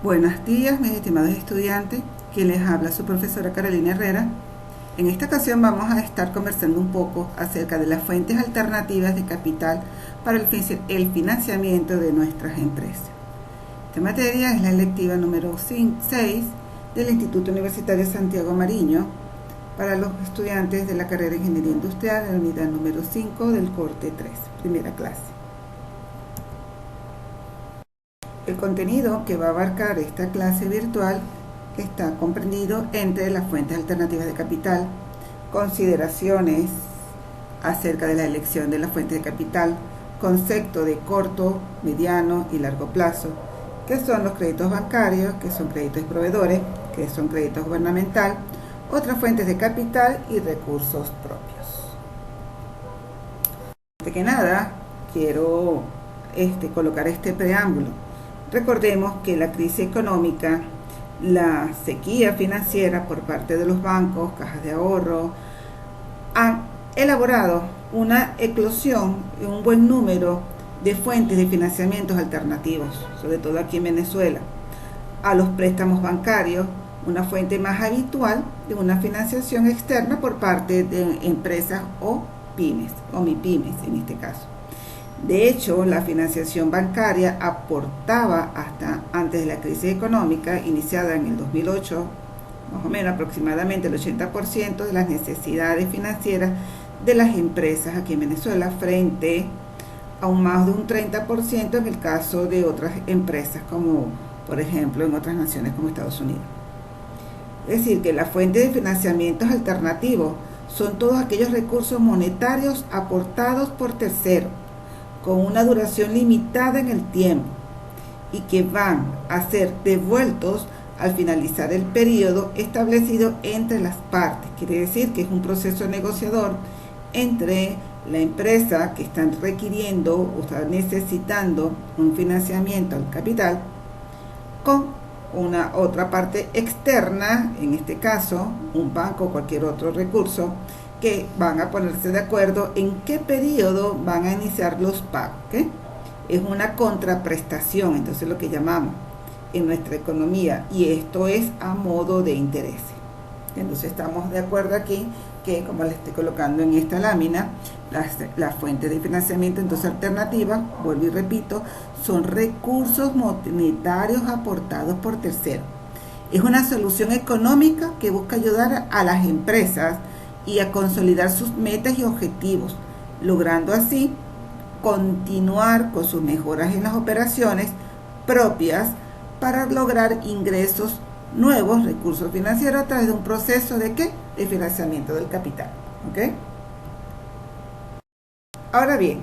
Buenos días, mis estimados estudiantes, quien les habla su profesora Carolina Herrera. En esta ocasión vamos a estar conversando un poco acerca de las fuentes alternativas de capital para el financiamiento de nuestras empresas. Esta materia es la electiva número 6 del Instituto Universitario Santiago Mariño para los estudiantes de la carrera de Ingeniería Industrial en la unidad número 5 del corte 3, primera clase. El contenido que va a abarcar esta clase virtual está comprendido entre las fuentes alternativas de capital, consideraciones acerca de la elección de la fuente de capital, concepto de corto, mediano y largo plazo, que son los créditos bancarios, que son créditos de proveedores, que son créditos gubernamental, otras fuentes de capital y recursos propios. Antes que nada, quiero colocar este preámbulo. Recordemos que la crisis económica, la sequía financiera por parte de los bancos, cajas de ahorro, han elaborado una eclosión y un buen número de fuentes de financiamientos alternativos, sobre todo aquí en Venezuela, a los préstamos bancarios, una fuente más habitual de una financiación externa por parte de empresas o pymes, o MIPYMES en este caso. De hecho, la financiación bancaria aportaba hasta antes de la crisis económica, iniciada en el 2008, más o menos aproximadamente el 80% de las necesidades financieras de las empresas aquí en Venezuela, frente a un más de un 30% en el caso de otras empresas, como por ejemplo en otras naciones como Estados Unidos. Es decir, que la fuente de financiamientos alternativos son todos aquellos recursos monetarios aportados por terceros, con una duración limitada en el tiempo y que van a ser devueltos al finalizar el periodo establecido entre las partes. Quiere decir que es un proceso negociador entre la empresa que están requiriendo o está necesitando un financiamiento al capital con una otra parte externa, en este caso un banco o cualquier otro recurso, que van a ponerse de acuerdo en qué periodo van a iniciar los pagos. ¿Okay? Es una contraprestación, entonces lo que llamamos en nuestra economía, y esto es a modo de interés. Entonces estamos de acuerdo aquí que, como les estoy colocando en esta lámina, las fuentes de financiamiento entonces alternativas, vuelvo y repito, son recursos monetarios aportados por terceros. Es una solución económica que busca ayudar a las empresas y a consolidar sus metas y objetivos, logrando así continuar con sus mejoras en las operaciones propias para lograr ingresos nuevos, recursos financieros a través de un proceso de ¿qué? De financiamiento del capital. ¿Okay? Ahora bien,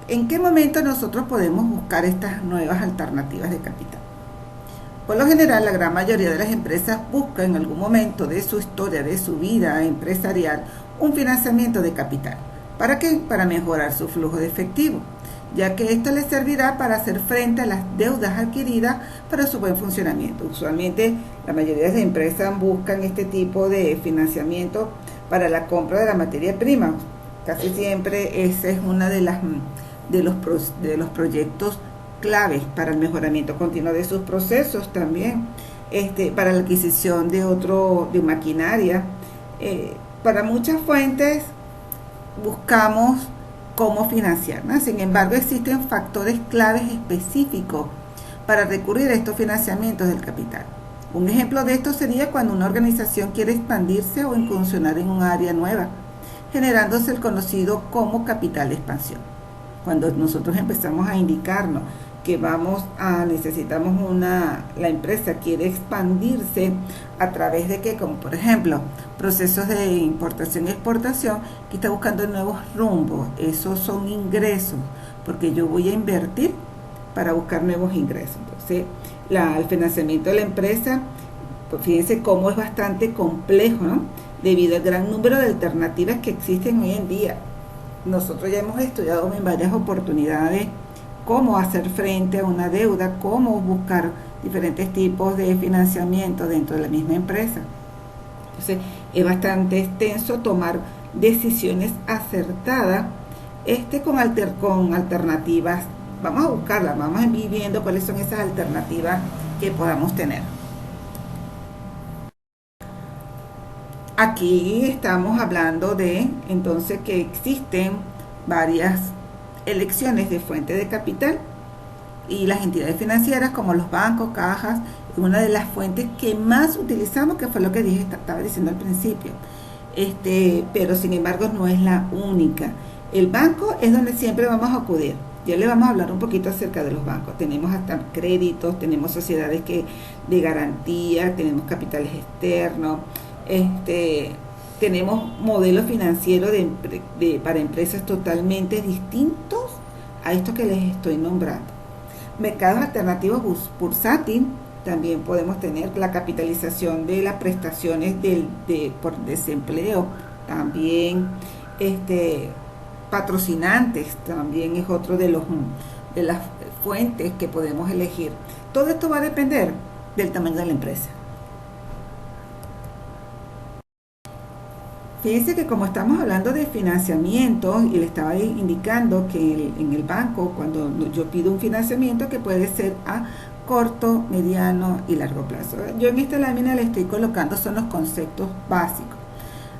¿en qué momento nosotros podemos buscar estas nuevas alternativas de capital? Por lo general, la gran mayoría de las empresas buscan en algún momento de su historia, de su vida empresarial, un financiamiento de capital. ¿Para qué? Para mejorar su flujo de efectivo, ya que esto les servirá para hacer frente a las deudas adquiridas para su buen funcionamiento. Usualmente, la mayoría de las empresas buscan este tipo de financiamiento para la compra de la materia prima. Casi siempre ese es uno de los proyectos claves para el mejoramiento continuo de sus procesos también, para la adquisición de maquinaria. Para muchas fuentes buscamos cómo financiar, ¿no? Sin embargo, existen factores claves específicos para recurrir a estos financiamientos del capital. Un ejemplo de esto sería cuando una organización quiere expandirse o incursionar en un área nueva, generándose el conocido como capital de expansión. Cuando nosotros empezamos a indicarnos que la empresa quiere expandirse a través de qué, como por ejemplo procesos de importación y exportación, que está buscando nuevos rumbos. Esos son ingresos, porque yo voy a invertir para buscar nuevos ingresos. Entonces, el financiamiento de la empresa, pues fíjense cómo es bastante complejo, ¿no? Debido al gran número de alternativas que existen hoy en día. Nosotros ya hemos estudiado en varias oportunidades cómo hacer frente a una deuda, cómo buscar diferentes tipos de financiamiento dentro de la misma empresa. Entonces, es bastante extenso tomar decisiones acertadas con alternativas vamos a buscarla, vamos a ir viendo cuáles son esas alternativas que podamos tener. Aquí estamos hablando de entonces que existen varias elecciones de fuente de capital y las entidades financieras como los bancos, cajas, es una de las fuentes que más utilizamos, que fue lo que estaba diciendo al principio. Pero sin embargo no es la única. El banco es donde siempre vamos a acudir. Ya le vamos a hablar un poquito acerca de los bancos. Tenemos hasta créditos, tenemos sociedades de garantía, tenemos capitales externos, tenemos modelos financieros para empresas totalmente distintos a estos que les estoy nombrando. Mercados alternativos bursátil, también podemos tener la capitalización de las prestaciones por desempleo, también patrocinantes, también es otro de las fuentes que podemos elegir. Todo esto va a depender del tamaño de la empresa. Fíjense que como estamos hablando de financiamiento y le estaba indicando que en el banco cuando yo pido un financiamiento que puede ser a corto, mediano y largo plazo. Yo en esta lámina le estoy colocando son los conceptos básicos.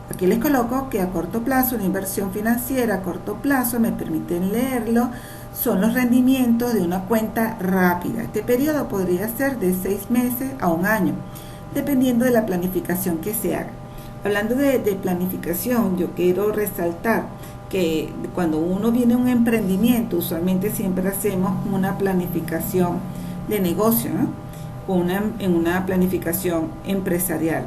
Aquí les coloco que a corto plazo, una inversión financiera a corto plazo, me permiten leerlo, son los rendimientos de una cuenta rápida. Este periodo podría ser de 6 meses a un año, dependiendo de la planificación que se haga. Hablando de planificación, yo quiero resaltar que cuando uno viene a un emprendimiento, usualmente siempre hacemos una planificación de negocio, ¿no? En una planificación empresarial.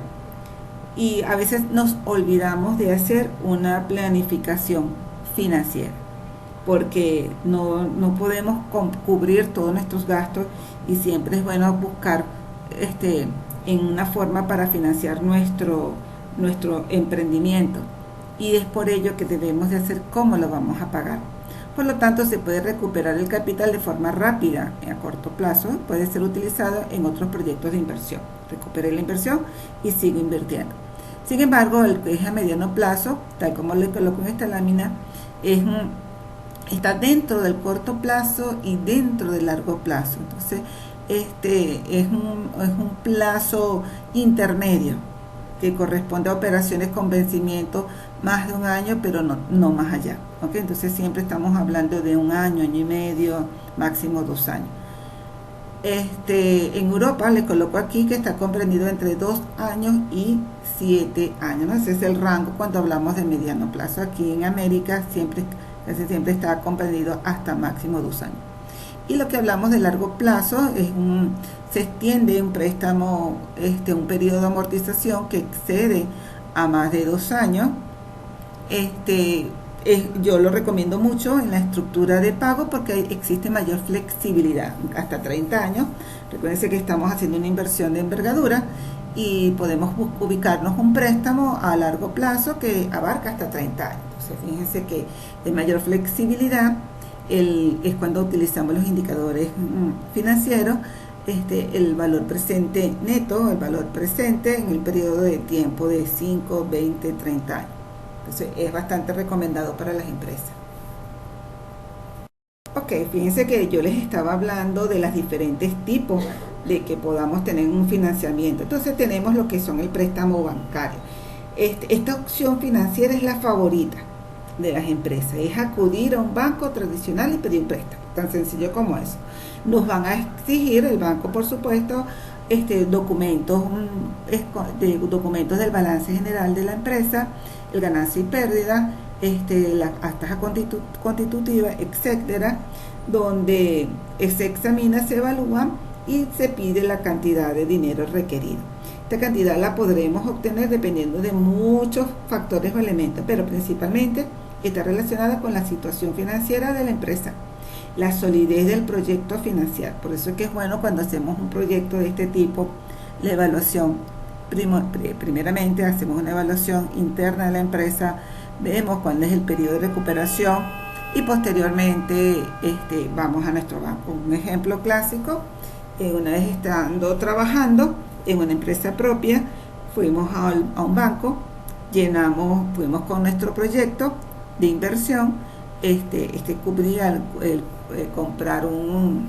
Y a veces nos olvidamos de hacer una planificación financiera, porque no podemos cubrir todos nuestros gastos y siempre es bueno buscar en una forma para financiar nuestro emprendimiento, y es por ello que debemos de hacer cómo lo vamos a pagar. Por lo tanto, se puede recuperar el capital de forma rápida a corto plazo, puede ser utilizado en otros proyectos de inversión. Recuperé la inversión y sigo invirtiendo. Sin embargo, el que es a mediano plazo, tal como le coloco en esta lámina, está dentro del corto plazo y dentro del largo plazo. Entonces, es un plazo intermedio que corresponde a operaciones con vencimiento más de un año, pero no más allá. ¿Okay? Entonces siempre estamos hablando de un año, año y medio, máximo 2 años. En Europa le coloco aquí que está comprendido entre 2 años y 7 años. ¿No? Ese es el rango cuando hablamos de mediano plazo. Aquí en América casi siempre está comprendido hasta máximo 2 años. Y lo que hablamos de largo plazo se extiende un préstamo, un periodo de amortización que excede a más de 2 años. Yo lo recomiendo mucho en la estructura de pago porque existe mayor flexibilidad, hasta 30 años. Recuérdense que estamos haciendo una inversión de envergadura y podemos ubicarnos un préstamo a largo plazo que abarca hasta 30 años. Entonces, fíjense que de mayor flexibilidad es cuando utilizamos los indicadores financieros, el valor presente neto, el valor presente en el periodo de tiempo de 5, 20, 30 años. Entonces es bastante recomendado para las empresas. Ok, fíjense que yo les estaba hablando de los diferentes tipos de que podamos tener un financiamiento. Entonces tenemos lo que son el préstamo bancario. Esta opción financiera es la favorita de las empresas, es acudir a un banco tradicional y pedir un préstamo, tan sencillo como eso. Nos van a exigir el banco, por supuesto, documentos del balance general de la empresa, el ganancia y pérdida, las actas constitutivas, etcétera, donde se examina, se evalúa y se pide la cantidad de dinero requerido. Esta cantidad la podremos obtener dependiendo de muchos factores o elementos, pero principalmente está relacionada con la situación financiera de la empresa, la solidez del proyecto financiero. Por eso es que es bueno cuando hacemos un proyecto de este tipo, la evaluación. Primeramente hacemos una evaluación interna de la empresa, vemos cuál es el periodo de recuperación y posteriormente vamos a nuestro banco. Un ejemplo clásico, una vez estando trabajando en una empresa propia, fuimos a un banco, fuimos con nuestro proyecto de inversión cubría comprar un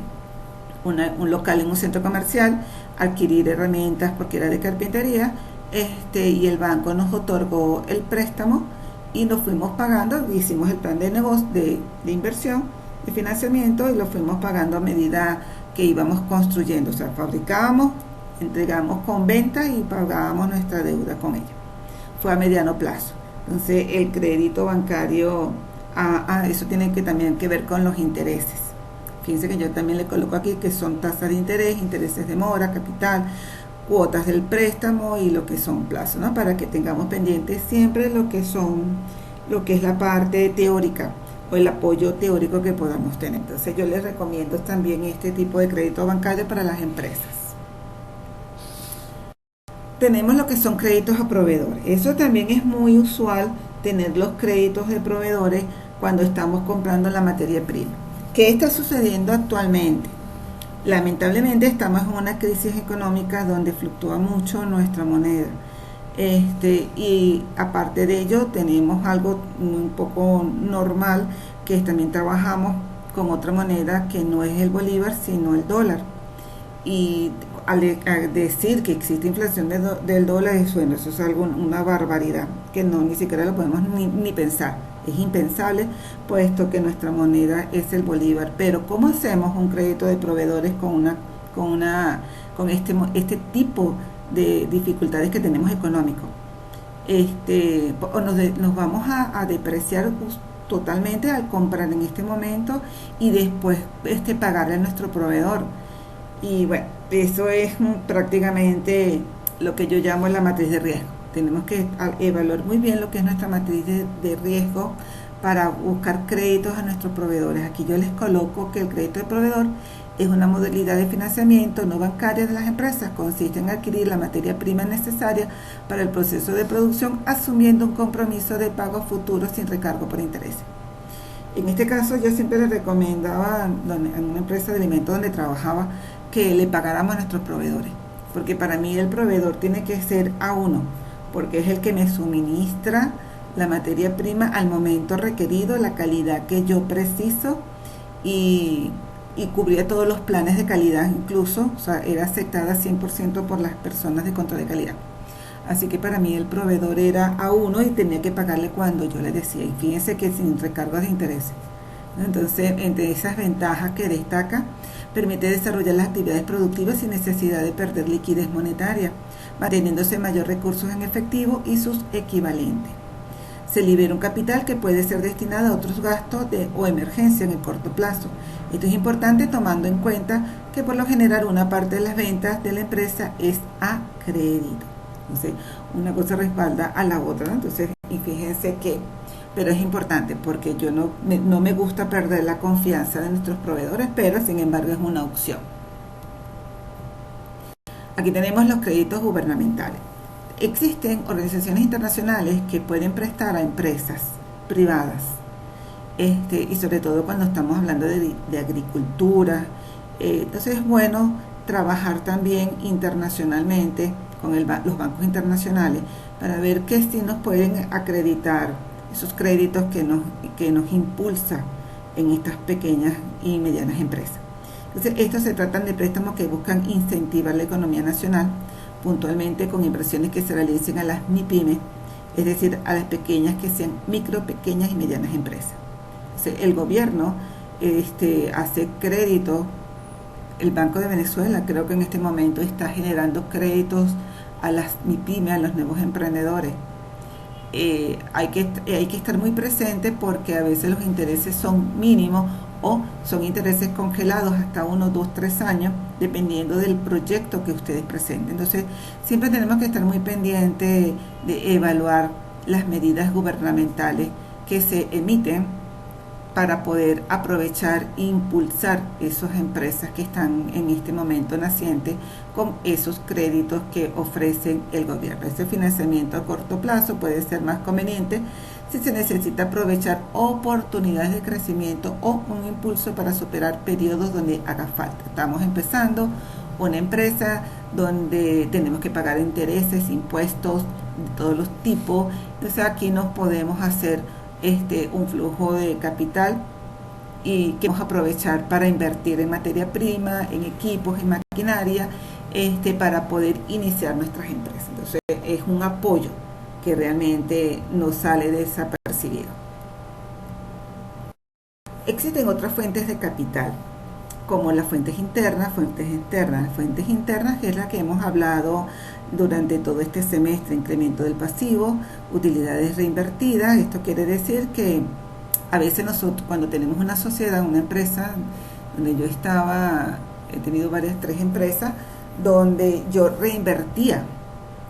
local en un centro comercial, adquirir herramientas porque era de carpintería, y el banco nos otorgó el préstamo y lo fuimos pagando, hicimos el plan de negocio, de inversión, de financiamiento, y lo fuimos pagando a medida que íbamos construyendo. O sea, fabricábamos, entregamos con venta y pagábamos nuestra deuda con ella. Fue a mediano plazo. Entonces el crédito bancario, eso tiene que también que ver con los intereses. Fíjense que yo también le coloco aquí que son tasas de interés, intereses de mora, capital, cuotas del préstamo y lo que son plazos, ¿no? Para que tengamos pendientes siempre lo que es la parte teórica o el apoyo teórico que podamos tener. Entonces yo les recomiendo también este tipo de crédito bancario para las empresas. Tenemos lo que son créditos a proveedores. Eso también es muy usual, tener los créditos de proveedores cuando estamos comprando la materia prima. ¿Qué está sucediendo actualmente? Lamentablemente estamos en una crisis económica donde fluctúa mucho nuestra moneda. Y aparte de ello tenemos algo un poco normal, que también trabajamos con otra moneda que no es el bolívar sino el dólar. Y al decir que existe inflación del dólar, eso es una barbaridad que ni siquiera lo podemos ni pensar. Es impensable, puesto que nuestra moneda es el bolívar. Pero ¿cómo hacemos un crédito de proveedores con este tipo de dificultades que tenemos económicos? Nos vamos a depreciar totalmente al comprar en este momento y después pagarle a nuestro proveedor. Y bueno, eso es prácticamente lo que yo llamo la matriz de riesgo. Tenemos que evaluar muy bien lo que es nuestra matriz de riesgo para buscar créditos a nuestros proveedores. Aquí yo les coloco que el crédito de proveedor es una modalidad de financiamiento no bancaria de las empresas. Consiste en adquirir la materia prima necesaria para el proceso de producción, asumiendo un compromiso de pago futuro sin recargo por intereses. En este caso yo siempre les recomendaba en una empresa de alimentos donde trabajaba que le pagáramos a nuestros proveedores, porque para mí el proveedor tiene que ser a uno, porque es el que me suministra la materia prima al momento requerido, la calidad que yo preciso, y cubría todos los planes de calidad, incluso, o sea, era aceptada 100% por las personas de control de calidad. Así que para mí el proveedor era a uno y tenía que pagarle cuando yo le decía, y fíjense que sin recargos de intereses. Entonces, entre esas ventajas que destaca, permite desarrollar las actividades productivas sin necesidad de perder liquidez monetaria, manteniéndose mayor recursos en efectivo y sus equivalentes. Se libera un capital que puede ser destinado a otros gastos o emergencia en el corto plazo. Esto es importante tomando en cuenta que por lo general una parte de las ventas de la empresa es a crédito. Entonces, una cosa respalda a la otra, ¿no? Entonces, y fíjense que, pero es importante porque yo no me gusta perder la confianza de nuestros proveedores, pero sin embargo es una opción. Aquí tenemos los créditos gubernamentales. Existen organizaciones internacionales que pueden prestar a empresas privadas, y sobre todo cuando estamos hablando de agricultura. Entonces es bueno trabajar también internacionalmente con los bancos internacionales para ver que sí nos pueden acreditar esos créditos que nos impulsa en estas pequeñas y medianas empresas. Entonces, estos se tratan de préstamos que buscan incentivar la economía nacional, puntualmente con inversiones que se realicen a las MIPYME, es decir, a las pequeñas que sean micro, pequeñas y medianas empresas. Entonces, el gobierno hace créditos. El Banco de Venezuela creo que en este momento está generando créditos a las MIPYME, a los nuevos emprendedores. Hay que estar muy presente porque a veces los intereses son mínimos o son intereses congelados hasta 1, 2, 3 años, dependiendo del proyecto que ustedes presenten. Entonces, siempre tenemos que estar muy pendientes de evaluar las medidas gubernamentales que se emiten para poder aprovechar e impulsar esas empresas que están en este momento nacientes con esos créditos que ofrecen el gobierno. Ese financiamiento a corto plazo puede ser más conveniente si se necesita aprovechar oportunidades de crecimiento o un impulso para superar periodos donde haga falta. Estamos empezando una empresa donde tenemos que pagar intereses, impuestos de todos los tipos. Entonces aquí nos podemos hacer un flujo de capital y que vamos a aprovechar para invertir en materia prima, en equipos, en maquinaria, para poder iniciar nuestras empresas. Entonces es un apoyo que realmente no sale desapercibido. Existen otras fuentes de capital, como las fuentes internas, que es la que hemos hablado durante todo este semestre: incremento del pasivo, utilidades reinvertidas. Esto quiere decir que a veces nosotros, cuando tenemos una sociedad, una empresa, donde yo estaba, he tenido tres empresas, donde yo reinvertía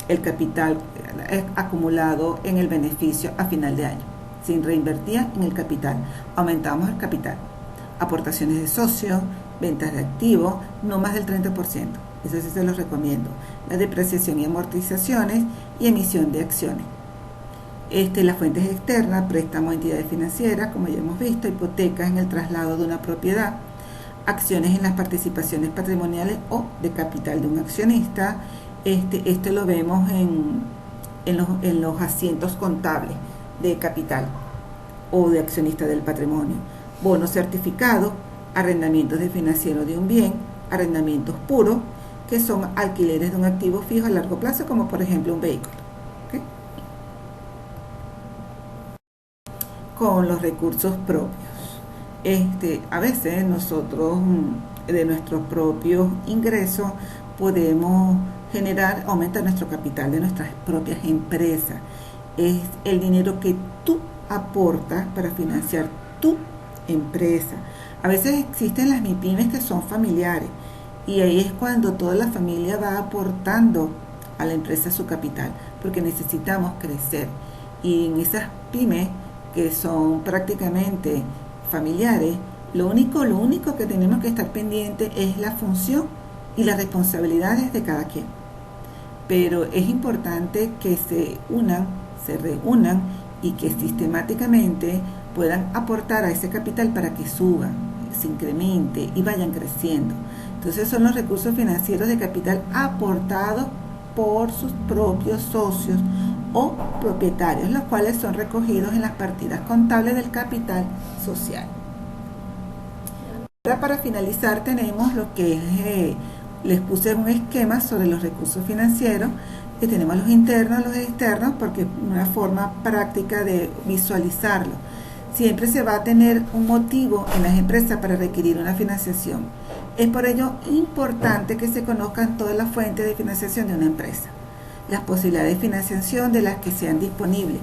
el capital acumulado en el beneficio a final de año. Se reinvertía en el capital, aumentábamos el capital, aportaciones de socios, ventas de activos, no más del 30%. Eso sí se los recomiendo. La depreciación y amortizaciones y emisión de acciones. Las fuentes externas: préstamos a entidades financieras, como ya hemos visto, hipotecas en el traslado de una propiedad, acciones en las participaciones patrimoniales o de capital de un accionista. Esto lo vemos en los asientos contables de capital o de accionista del patrimonio. Bonos certificados, arrendamientos de financiero de un bien, arrendamientos puros, que son alquileres de un activo fijo a largo plazo, como por ejemplo un vehículo. ¿Okay? Con los recursos propios. A veces nosotros, de nuestros propios ingresos, podemos aumentar nuestro capital de nuestras propias empresas. Es el dinero que tú aportas para financiar tu empresa. A veces existen las MIPYMES que son familiares, y ahí es cuando toda la familia va aportando a la empresa su capital, porque necesitamos crecer. Y en esas pymes, que son prácticamente familiares, lo único que tenemos que estar pendiente es la función y las responsabilidades de cada quien. Pero es importante que se reúnan y que sistemáticamente puedan aportar a ese capital para que suba, se incremente y vayan creciendo. Entonces son los recursos financieros de capital aportados por sus propios socios o propietarios, los cuales son recogidos en las partidas contables del capital social. Ahora, para finalizar, tenemos lo que es, les puse un esquema sobre los recursos financieros, que tenemos los internos, los externos, porque es una forma práctica de visualizarlo. Siempre se va a tener un motivo en las empresas para requerir una financiación. Es por ello importante que se conozcan todas las fuentes de financiación de una empresa, las posibilidades de financiación de las que sean disponibles,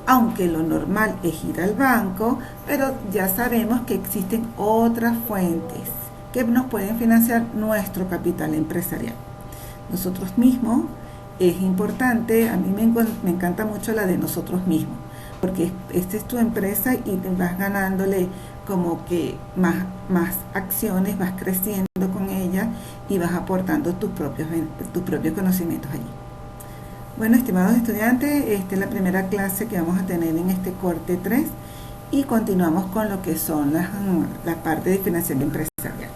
aunque lo normal es ir al banco, pero ya sabemos que existen otras fuentes que nos pueden financiar nuestro capital empresarial. Nosotros mismos, es importante, a mí me encanta mucho la de nosotros mismos, porque esta es tu empresa y te vas ganándole como que más acciones, vas creciendo con ella y vas aportando tus propios conocimientos allí. Bueno, estimados estudiantes, esta es la primera clase que vamos a tener en este corte 3 y continuamos con lo que son la parte de financiación empresarial.